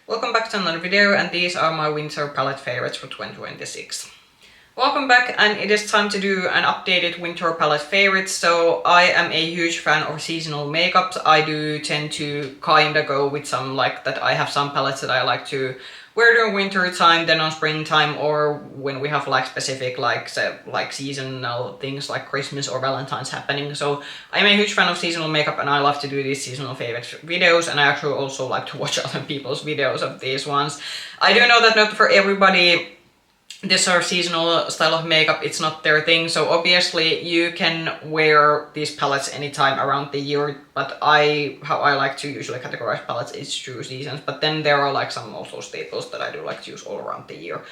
Welcome back to another video, and these are my winter palette favorites for 2026. Welcome back, and it is time to do an updated winter palette favorites. So I am a huge fan of seasonal makeups. I do tend to kinda go with some that I have some palettes that I like to wear during winter time, then on springtime, or when we have specific seasonal things like Christmas or Valentine's happening. So I'm a huge fan of seasonal makeup, and I love to do these seasonal favorites videos, and I actually also like to watch other people's videos of these ones. I do know that not for everybody this sort of seasonal style of makeup, it's not their thing, so obviously you can wear these palettes anytime around the year, but how I like to usually categorize palettes is through seasons, but then there are some also staples that I do like to use all around the year.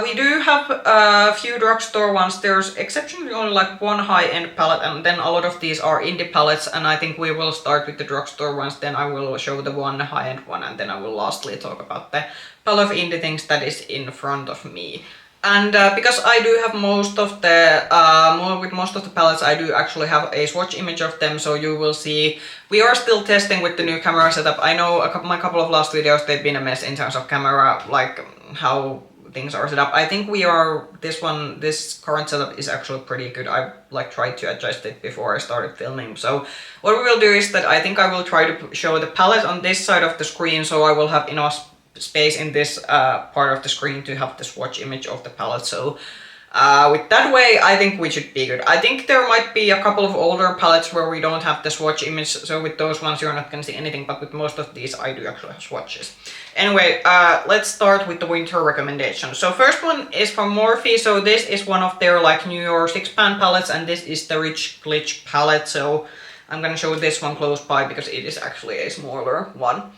We do have a few drugstore ones. There's exceptionally only one high-end palette, and then a lot of these are indie palettes, and I think we will start with the drugstore ones, then I will show the one high-end one, and then I will lastly talk about the palette of indie things that is in front of me. And because I do have most of the palettes, I do actually have a swatch image of them, so you will see. We are still testing with the new camera setup. I know my couple of last videos, they've been a mess in terms of camera, how things are set up. I think this current setup is actually pretty good. I tried to adjust it before I started filming. So what we will do is that I think I will try to show the palette on this side of the screen, so I will have enough space in this part of the screen to have the swatch image of the palette. So with that way, I think we should be good. I think there might be a couple of older palettes where we don't have the swatch image, so with those ones you're not gonna see anything, but with most of these I do actually have swatches. Anyway, let's start with the winter recommendation. So first one is from Morphe. So this is one of their New York 6-pan palettes, and this is the Rich Glitch palette. So I'm gonna show this one close by because it is actually a smaller one.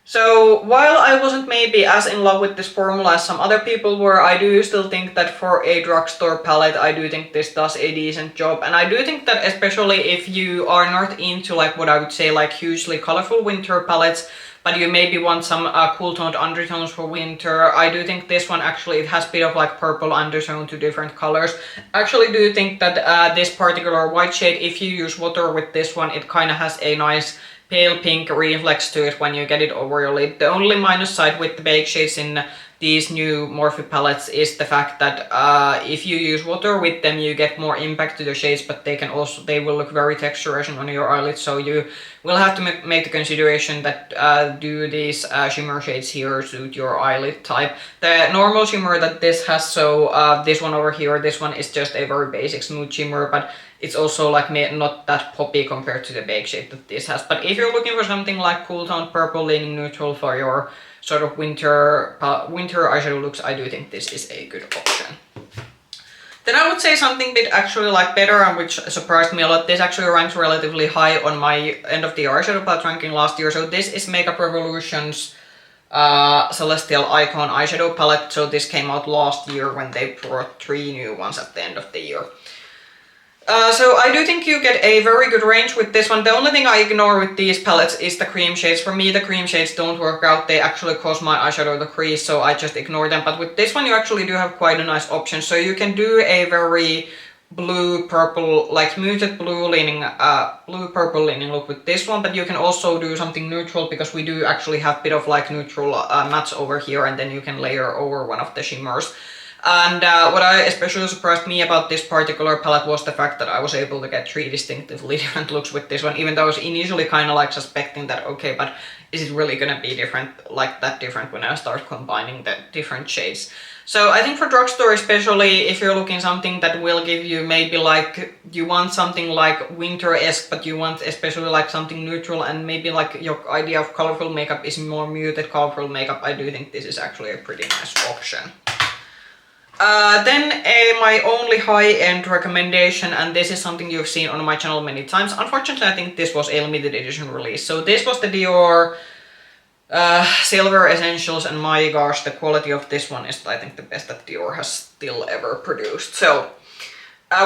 So while I wasn't maybe as in love with this formula as some other people were, I do still think that for a drugstore palette, I do think this does a decent job. And I do think that especially if you are not into what I would say hugely colorful winter palettes, but you maybe want some cool toned undertones for winter, I do think this one actually, it has a bit of purple undertone to different colors. I actually do think that this particular white shade, if you use water with this one, it kind of has a nice pale pink reflex to it when you get it over your lid. The only minus side with the bake shades in these new Morphe palettes is the fact that if you use water with them, you get more impact to the shades, but they will look very texturizing on your eyelids, so you will have to make the consideration that do these shimmer shades here suit your eyelid type. The normal shimmer that this has, so this one over here, this one is just a very basic smooth shimmer, but it's also not that poppy compared to the bake shade that this has. But if you're looking for something cool tone purple leaning neutral for your sort of winter eyeshadow looks, I do think this is a good option. Then I would say something bit actually better, and which surprised me a lot. This actually ranks relatively high on my end of the year eyeshadow palette ranking last year. So this is Makeup Revolution's Celestial Icon eyeshadow palette. So this came out last year when they brought 3 new ones at the end of the year. So I do think you get a very good range with this one. The only thing I ignore with these palettes is the cream shades. For me, the cream shades don't work out. They actually cause my eyeshadow to crease, so I just ignore them. But with this one, you actually do have quite a nice option. So you can do a very blue-purple, muted blue-purple leaning look with this one, but you can also do something neutral, because we do actually have a bit of neutral mattes over here, and then you can layer over one of the shimmers. And what especially surprised me about this particular palette was the fact that I was able to get 3 distinctively different looks with this one, even though I was initially kind of suspecting that, okay, but is it really gonna be different, that different when I start combining the different shades? So I think for drugstore, especially if you're looking something that will give you maybe you want something winter-esque, but you want especially something neutral, and maybe your idea of colorful makeup is more muted colorful makeup, I do think this is actually a pretty nice option. Then my only high-end recommendation, and this is something you've seen on my channel many times. Unfortunately, I think this was a limited edition release. So this was the Dior Silver Essentials, and my gosh, the quality of this one is, I think, the best that Dior has still ever produced. So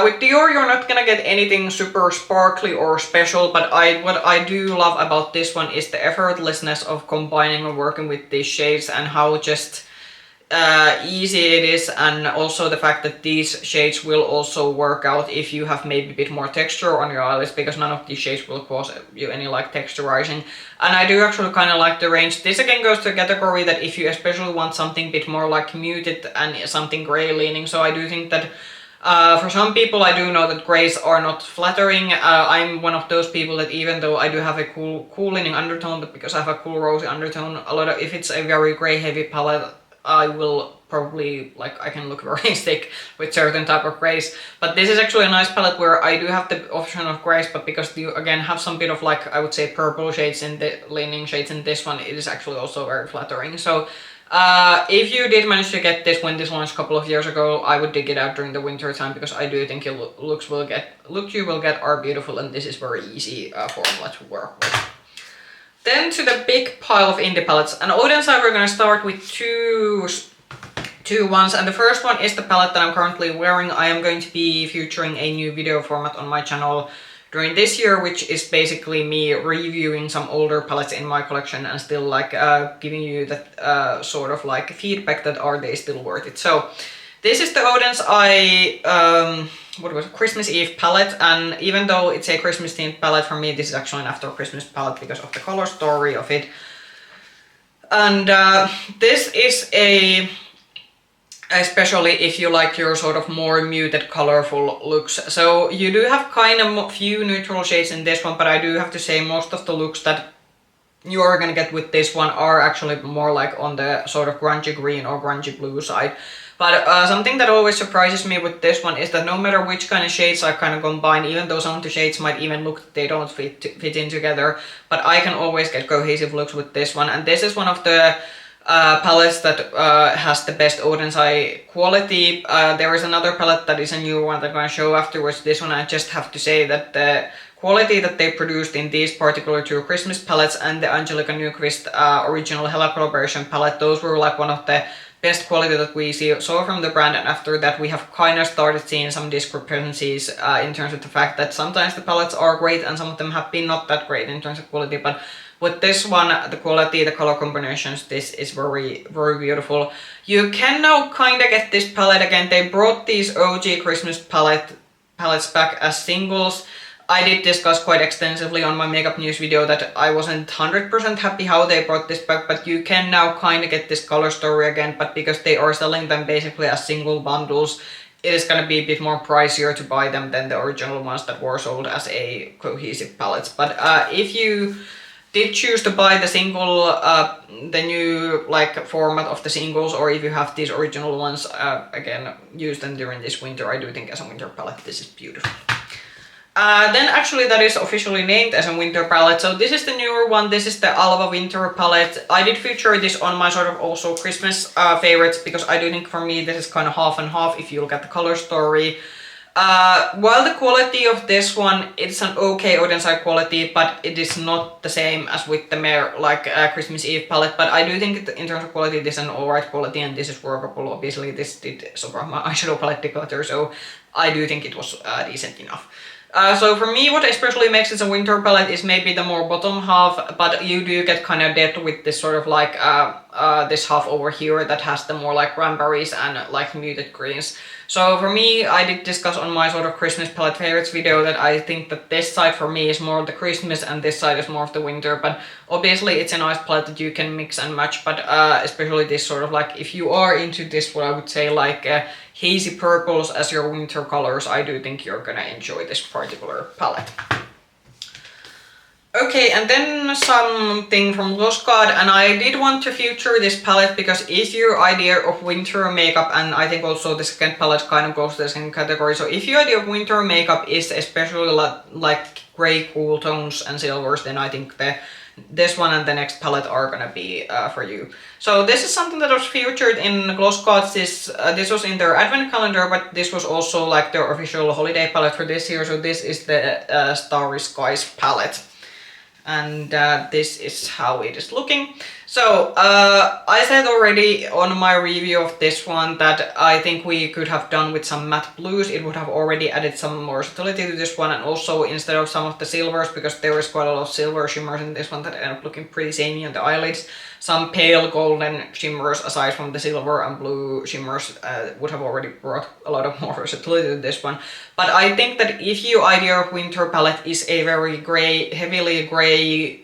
with Dior, you're not gonna get anything super sparkly or special, but what I do love about this one is the effortlessness of combining and working with these shades, and how just easy it is, and also the fact that these shades will also work out if you have maybe a bit more texture on your eyelids, because none of these shades will cause you any like texturizing. And I do actually kind of like the range. This again goes to a category that if you especially want something a bit more like muted and something gray leaning. So I do think that for some people, I do know that grays are not flattering. I'm one of those people that even though I do have a cool leaning undertone, but because I have a cool rosy undertone, if it's a very gray heavy palette, I will probably, like, I can look very thick with certain type of grays. But this is actually a nice palette where I do have the option of grays, but because you again have some bit of like, I would say, purple shades in the leaning shades in this one, it is actually also very flattering. So if you did manage to get this when this launched a couple of years ago, I would dig it out during the winter time, because I do think your looks you will get are beautiful, and this is very easy formula to work with. Then to the big pile of indie palettes, and audience side we're gonna start with two ones, and the first one is the palette that I'm currently wearing. I am going to be featuring a new video format on my channel during this year, which is basically me reviewing some older palettes in my collection and still like giving you that sort of like feedback that are they still worth it. So this is the Oden's Christmas Eve palette, and even though it's a Christmas themed palette, for me this is actually an after Christmas palette because of the color story of it. And this is especially if you like your sort of more muted colorful looks. So you do have kind of few neutral shades in this one, but I do have to say most of the looks that you are gonna get with this one are actually more like on the sort of grungy green or grungy blue side. But something that always surprises me with this one is that no matter which kind of shades I kind of combine, even though some of the shades might even look they don't fit in together, but I can always get cohesive looks with this one. And this is one of the palettes that has the best Oden's Eye quality. There is another palette that is a new one that I'm going to show afterwards. This one I just have to say that the quality that they produced in these particular two Christmas palettes and the Angelica Nyqvist original Hella collaboration palette, those were like one of the best quality that we saw from the brand. And after that we have kind of started seeing some discrepancies in terms of the fact that sometimes the palettes are great and some of them have been not that great in terms of quality. But with this one, the quality, the color combinations, this is very, very beautiful. You can now kind of get this palette again. They brought these OG Christmas palettes back as singles. I did discuss quite extensively on my makeup news video that I wasn't 100% happy how they brought this back, but you can now kind of get this color story again, but because they are selling them basically as single bundles, it is going to be a bit more pricier to buy them than the original ones that were sold as a cohesive palettes. But if you did choose to buy the single, the new like format of the singles, or if you have these original ones, again, use them during this winter. I do think as a winter palette this is beautiful. Then actually that is officially named as a winter palette. So this is the newer one. This is the Alva winter palette. I did feature this on my sort of also Christmas favorites, because I do think for me this is kind of half and half if you look at the color story. While the quality of this one, it's an okay Oden's Eye quality, but it is not the same as with the mere like Christmas Eve palette. But I do think in terms of quality this is an alright quality and this is workable. Obviously this did sort of my eyeshadow palette declutter, so I do think it was decent enough. So for me, what especially makes this a winter palette is maybe the more bottom half, but you do get kind of depth with this sort of like this half over here that has the more like cranberries and like muted greens. So for me, I did discuss on my sort of Christmas palette favorites video that I think that this side for me is more of the Christmas and this side is more of the winter, but obviously it's a nice palette that you can mix and match, but especially this sort of like, if you are into this, what I would say like hazy purples as your winter colors, I do think you're gonna enjoy this particular palette. Okay, and then something from Lost God, and I did want to feature this palette because if your idea of winter makeup, and I think also the second palette kind of goes to the same category, so if your idea of winter makeup is especially like grey cool tones and silvers, then I think this one and the next palette are gonna be for you. So this is something that was featured in Gloss Gods. This was in their advent calendar, but this was also like their official holiday palette for this year. So this is the Starry Skies palette. And this is how it is looking. So, I said already on my review of this one that I think we could have done with some matte blues. It would have already added some more versatility to this one, and also instead of some of the silvers, because there is quite a lot of silver shimmers in this one that end up looking pretty samey on the eyelids, some pale golden shimmers aside from the silver and blue shimmers would have already brought a lot of more versatility to this one. But I think that if your ideal winter palette is a very gray, heavily gray,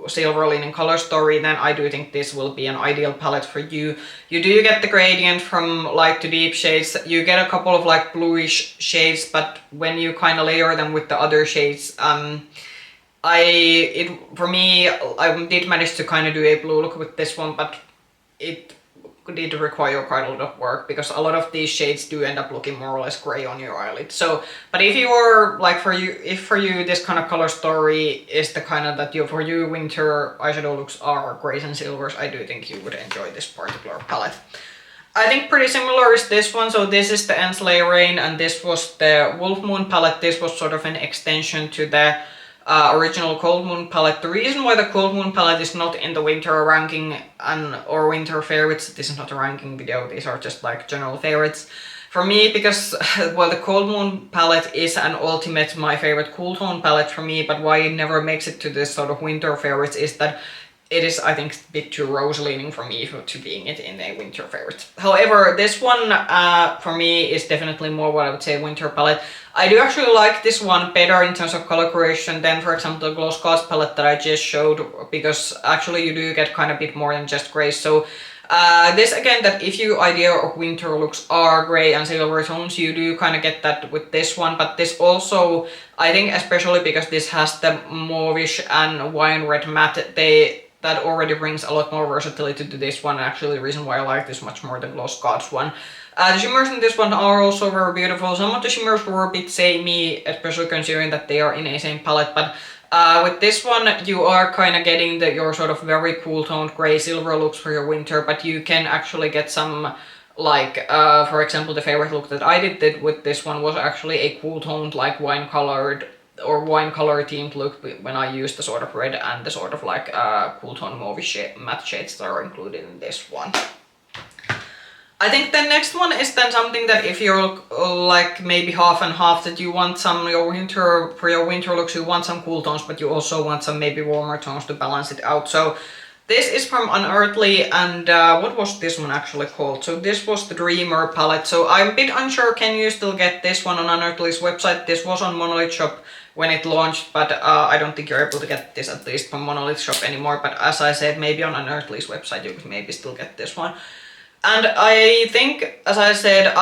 silver leaning color story, then I do think this will be an ideal palette for you. You do get the gradient from light to deep shades, you get a couple of like bluish shades, but when you kind of layer them with the other shades, for me, I did manage to kind of do a blue look with this one, but it did require quite a lot of work because a lot of these shades do end up looking more or less gray on your eyelid. So, but if you're like if for you this kind of color story is the kind of that for you winter eyeshadow looks are grays and silvers, I do think you would enjoy this particular palette. I think pretty similar is this one. So this is the Ensley Rain and this was the Wolf Moon palette. This was sort of an extension to the original Cold Moon palette. The reason why the Cold Moon palette is not in the winter ranking or winter favorites, this is not a ranking video, these are just like general favorites for me, because well, the Cold Moon palette is an ultimate my favorite cool tone palette for me, but why it never makes it to this sort of winter favorites is that it is, I think, a bit too rose leaning for me to being it in a winter favorite. However, this one for me is definitely more what I would say winter palette. I do actually like this one better in terms of color creation than, for example, the Gloss Gods palette that I just showed, because actually you do get kind of a bit more than just gray. So this again, that if your idea of winter looks are gray and silver tones, you do kind of get that with this one. But this also, I think, especially because this has the mauvish and wine red matte, that already brings a lot more versatility to this one, and actually the reason why I like this much more than Gloss Gods one. The shimmers in this one are also very beautiful. Some of the shimmers were a bit samey, especially considering that they are in a same palette, but with this one you are kind of getting your sort of very cool toned gray silver looks for your winter, but you can actually get some, like for example, the favorite look that I did with this one was actually a cool toned like wine colored or wine color themed look when I used the sort of red and the sort of like cool tone mauve matte shades that are included in this one. I think the next one is then something that if you're like maybe half and half, that you want some for your winter looks, you want some cool tones, but you also want some maybe warmer tones to balance it out. So this is from Unearthly, and what was this one actually called? So this was the Dreamer palette. So I'm a bit unsure, can you still get this one on Unearthly's website? This was on Monolith Shop when it launched, but I don't think you're able to get this at least from Monolith Shop anymore. But as I said, maybe on Unearthly's website you could maybe still get this one. And I think, as I said,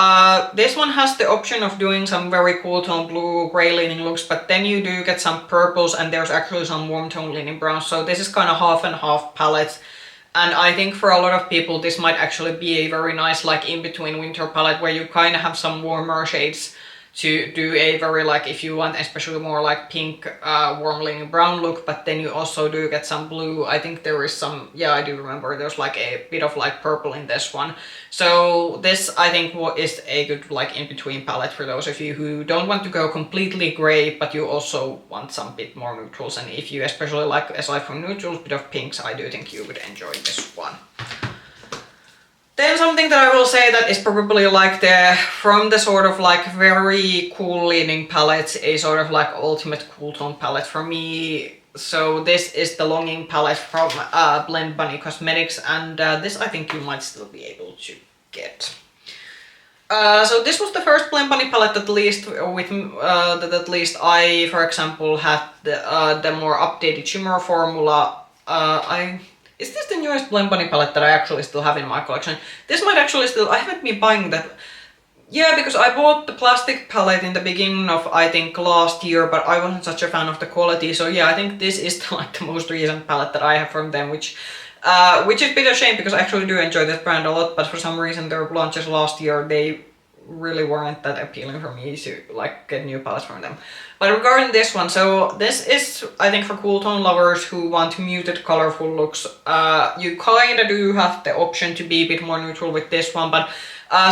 this one has the option of doing some very cool tone blue, gray leaning looks, but then you do get some purples and there's actually some warm tone leaning browns. So this is kind of half and half palette. And I think for a lot of people this might actually be a very nice like in-between winter palette where you kind of have some warmer shades to do a very like, if you want especially more like pink warm leaning brown look, but then you also do get some blue. I think there is some, yeah, I do remember there's like a bit of like purple in this one. So this I think is a good like in-between palette for those of you who don't want to go completely gray, but you also want some bit more neutrals, and if you especially like, aside from neutrals, bit of pinks, I do think you would enjoy this one. Then something that I will say that is probably like from the sort of like very cool leaning palettes, a sort of like ultimate cool tone palette for me. So this is the Longing palette from Blend Bunny Cosmetics, and this I think you might still be able to get. So this was the first Blend Bunny palette at least with that at least I, for example, had the more updated shimmer formula. Is this the newest Blend Bunny palette that I actually still have in my collection? This might actually still, I haven't been buying that. Yeah, because I bought the plastic palette in the beginning of, I think, last year, but I wasn't such a fan of the quality. So yeah, I think this is like the most recent palette that I have from them, which is a bit of a shame because I actually do enjoy this brand a lot, but for some reason their launches last year, they really weren't that appealing for me to like get new palettes from them. But regarding this one, so this is I think for cool tone lovers who want muted colorful looks. You kinda do have the option to be a bit more neutral with this one, but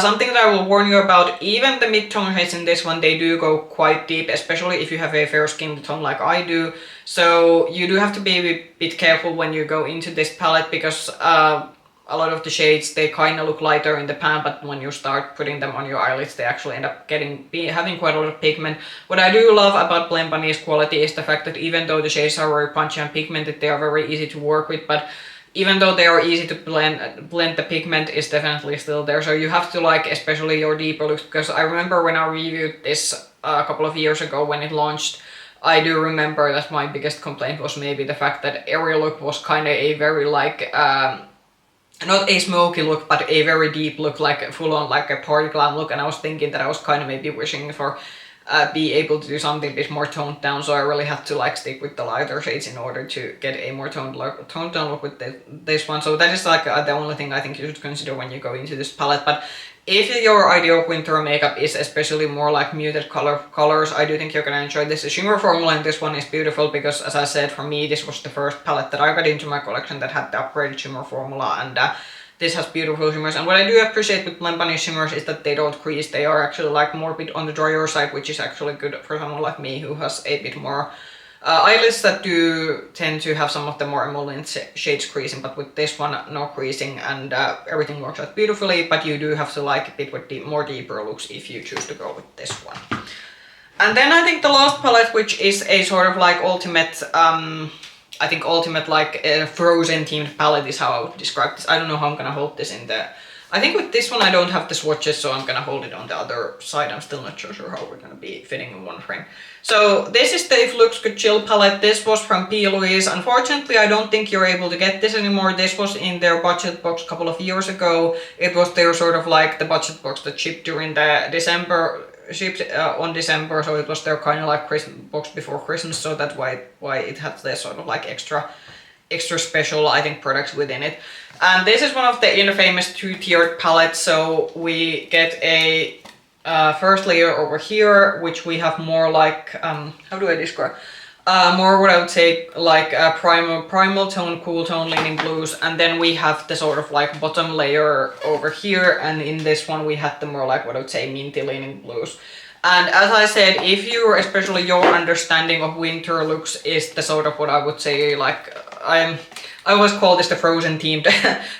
something that I will warn you about, even the mid-tone shades in this one, they do go quite deep, especially if you have a fair skin tone like I do. So you do have to be a bit careful when you go into this palette, because a lot of the shades, they kind of look lighter in the pan, but when you start putting them on your eyelids, they actually end up having quite a lot of pigment. What I do love about Blend Bunny's quality is the fact that even though the shades are very punchy and pigmented, they are very easy to work with, but even though they are easy to blend, the pigment is definitely still there. So you have to like, especially your deeper looks, because I remember when I reviewed this a couple of years ago when it launched, I do remember that my biggest complaint was maybe the fact that every look was kind of a very like, not a smoky look, but a very deep look, like full on like a party glam look, and I was thinking that I was kind of maybe wishing for be able to do something a bit more toned down, so I really had to like stick with the lighter shades in order to get a more toned down look with this one. So that is like the only thing I think you should consider when you go into this palette. But if your idea of winter makeup is especially more like muted colors, I do think you're gonna enjoy this. The shimmer formula in this one is beautiful because, as I said, for me this was the first palette that I got into my collection that had the upgraded shimmer formula, and this has beautiful shimmers. And what I do appreciate with Blend Bunny shimmers is that they don't crease. They are actually like more bit on the drier side, which is actually good for someone like me who has a bit more eyelids that do tend to have some of the more emollient shades creasing. But with this one, no creasing, and everything works out beautifully. But you do have to like a bit with more deeper looks if you choose to go with this one. And then I think the last palette, which is a sort of like ultimate I think ultimate like Frozen themed palette is how I would describe this. I don't know how I'm gonna hold this in the... I think with this one I don't have the swatches, so I'm gonna hold it on the other side. I'm still not sure how we're gonna be fitting in one frame. So this is the If Looks Could Chill palette. This was from P. Louise. Unfortunately, I don't think you're able to get this anymore. This was in their budget box a couple of years ago. It was their sort of like the budget box that shipped during the shipped on December, so it was their kind of like Christmas box before Christmas, so that's why it had this sort of like extra special, I think, products within it. And this is one of the infamous two-tiered palettes. So we get a first layer over here, which we have more like how do I describe? More what I would say like primal tone, cool tone leaning blues, and then we have the sort of like bottom layer over here, and in this one we had the more like what I would say minty leaning blues. And as I said, if you, especially your understanding of winter looks is the sort of what I would say like, I always call this the Frozen themed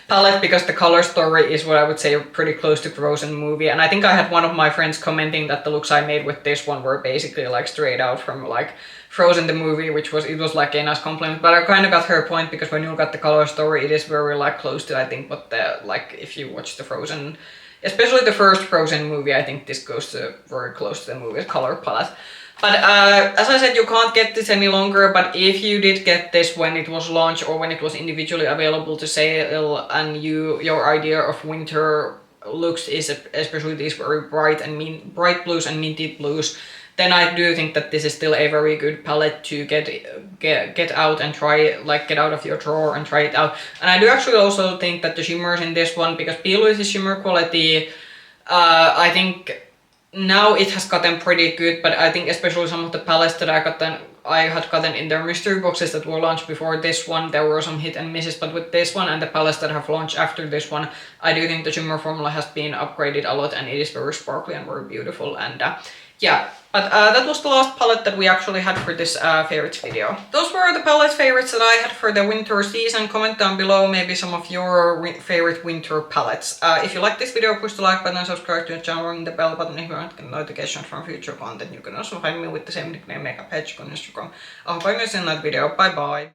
palette, because the color story is what I would say pretty close to Frozen movie. And I think I had one of my friends commenting that the looks I made with this one were basically like straight out from like Frozen the movie, which was, it was like a nice compliment. But I kind of got her point, because when you look at the color story, it is very like close to, I think, what the, like if you watch the Frozen, especially the first Frozen movie, I think this goes to very close to the movie's color palette. But as I said, you can't get this any longer, but if you did get this when it was launched or when it was individually available to sale, and your idea of winter looks is especially these very bright blues and minty blues, then I do think that this is still a very good palette to get out and try, like get out of your drawer and try it out. And I do actually also think that the shimmers in this one, because P. Louise's shimmer quality, I think now it has gotten pretty good, but I think especially some of the palettes that I had gotten in their mystery boxes that were launched before this one, there were some hit and misses, but with this one and the palettes that have launched after this one, I do think the shimmer formula has been upgraded a lot, and it is very sparkly and very beautiful. And yeah, but that was the last palette that we actually had for this favorites video. Those were the palette favorites that I had for the winter season. Comment down below maybe some of your favorite winter palettes. If you like this video, push the like button and subscribe to the channel, ring the bell button if you want to get notifications from future content. You can also find me with the same nickname, Makeup Hedge, on Instagram. I hope I can see you in that video. Bye bye!